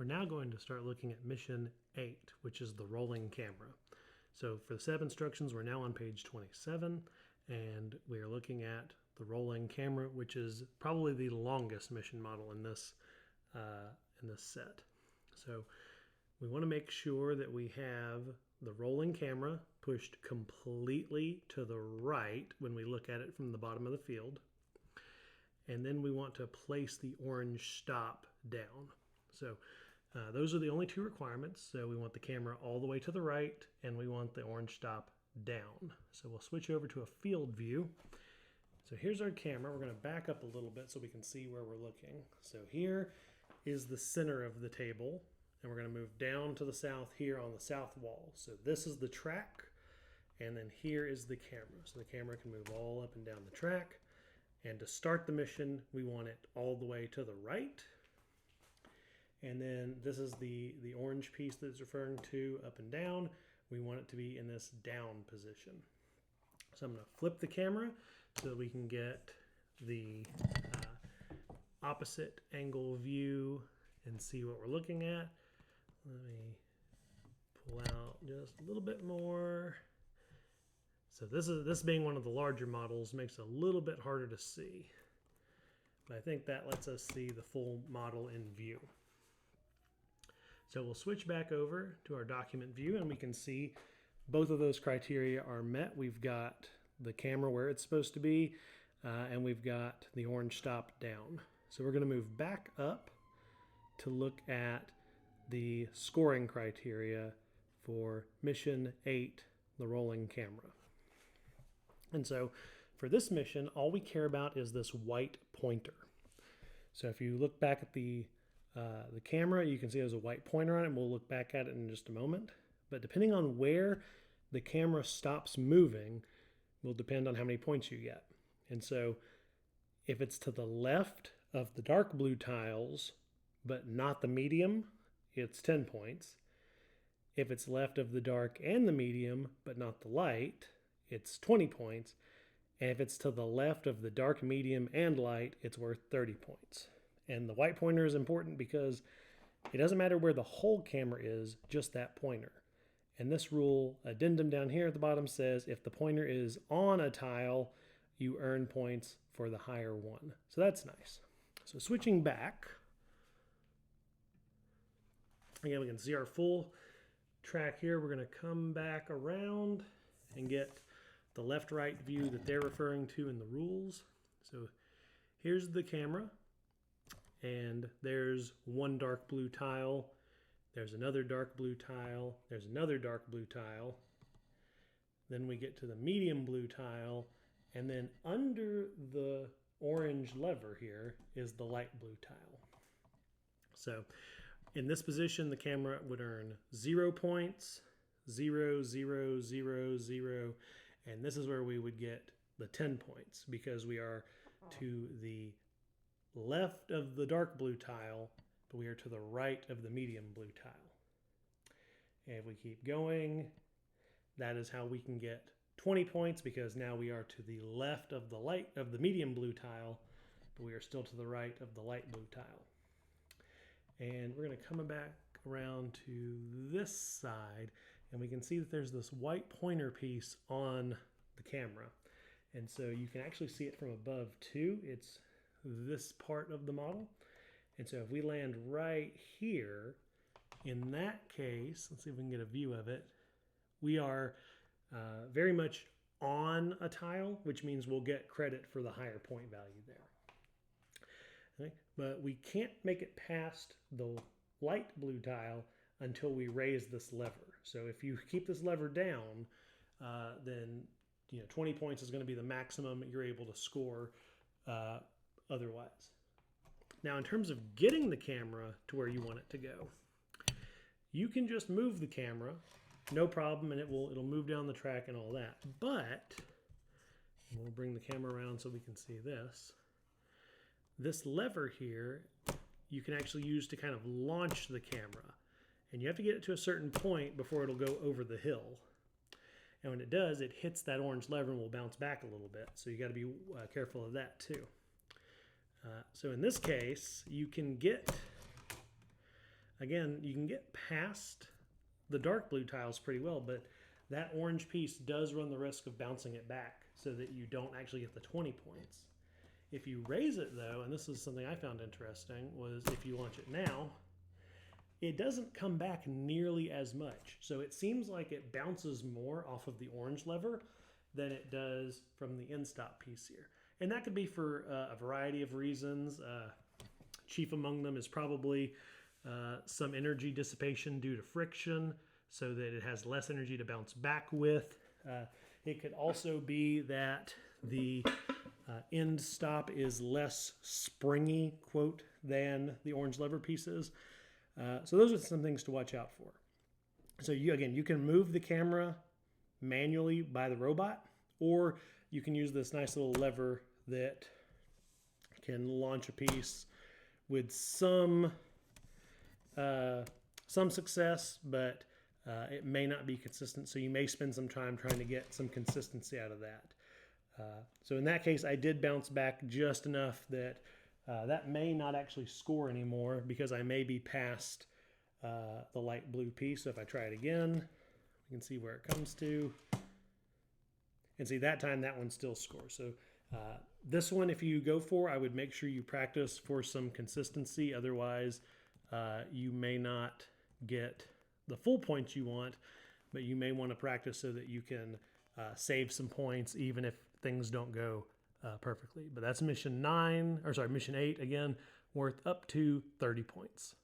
we're now going to start looking at mission 8, which is the rolling camera. So for the set of instructions, we're now on page 27, and we are looking at the rolling camera, which is probably the longest mission model in this set. So we want to make sure that we have the rolling camera pushed completely to the right when we look at it from the bottom of the field. And then we want to place the orange stop down. So those are the only two requirements. So we want the camera all the way to the right, and we want the orange stop down. So we'll switch over to a field view. So here's our camera. We're going to back up a little bit so we can see where we're looking. So here is the center of the table, and we're going to move down to the south here on the south wall. So this is the track, and then here is the camera. So the camera can move all up and down the track. And to start the mission, we want it all the way to the right. And then this is the orange piece that it's referring to up and down. We want it to be in this down position. So I'm going to flip the camera so that we can get the opposite angle view and see what we're looking at. Let me pull out just a little bit more. So this being one of the larger models makes it a little bit harder to see. But I think that lets us see the full model in view. So we'll switch back over to our document view, and we can see both of those criteria are met. We've got the camera where it's supposed to be, and we've got the orange stop down. So we're going to move back up to look at the scoring criteria for mission 8, the rolling camera. And so for this mission, all we care about is this white pointer. So if you look back at the camera, you can see there's a white pointer on it, and we'll look back at it in just a moment. But depending on where the camera stops moving will depend on how many points you get. And so if it's to the left of the dark blue tiles, but not the medium, it's 10 points. If it's left of the dark and the medium, but not the light, it's 20 points. And if it's to the left of the dark, medium, and light, it's worth 30 points. And the white pointer is important because it doesn't matter where the whole camera is, just that pointer. And this rule addendum down here at the bottom says if the pointer is on a tile, you earn points for the higher one. So that's nice. So switching back, again, we can see our full track here. We're going to come back around and get the left-right view that they're referring to in the rules. So here's the camera, and there's one dark blue tile. There's another dark blue tile. There's another dark blue tile. Then we get to the medium blue tile, and then under the orange lever here is the light blue tile. So in this position, the camera would earn 0 points, 0, 0, 0, 0, and this is where we would get the 10 points because we are to the left of the dark blue tile, but we are to the right of the medium blue tile. And if we keep going, that is how we can get 20 points because now we are to the left of the medium blue tile, but we are still to the right of the light blue tile. And we're going to come back around to this side, and we can see that there's this white pointer piece on the camera. And so you can actually see it from above too. It's this part of the model. And so if we land right here, in that case, let's see if we can get a view of it, we are very much on a tile, which means we'll get credit for the higher point value there. Okay? But we can't make it past the light blue tile until we raise this lever. So if you keep this lever down, then 20 points is going to be the maximum you're able to score otherwise. Now, in terms of getting the camera to where you want it to go, you can just move the camera, no problem, and it'll move down the track and all that. But we'll bring the camera around so we can see this. This lever here, you can actually use to kind of launch the camera. And you have to get it to a certain point before it'll go over the hill. And when it does, it hits that orange lever and will bounce back a little bit. So you got to be careful of that too. So in this case, you can get again, you can get past the dark blue tiles pretty well, but that orange piece does run the risk of bouncing it back so that you don't actually get the 20 points. If you raise it though, and this is something I found interesting, was if you launch it now, it doesn't come back nearly as much. So it seems like it bounces more off of the orange lever than it does from the end stop piece here. And that could be for a variety of reasons. Chief among them is probably some energy dissipation due to friction, so that it has less energy to bounce back with. It could also be that the end stop is less springy, quote, than the orange lever pieces. So those are some things to watch out for. So you can move the camera manually by the robot, or you can use this nice little lever that can launch a piece with some success, but it may not be consistent. So you may spend some time trying to get some consistency out of that. So in that case, I did bounce back just enough that that may not actually score anymore because I may be past the light blue piece. So if I try it again, we can see where it comes to. And see, that time that one still scores. So this one, if you go for, I would make sure you practice for some consistency. Otherwise, you may not get the full points you want, but you may want to practice so that you can save some points even if things don't go perfectly. But that's mission 8 again, worth up to 30 points.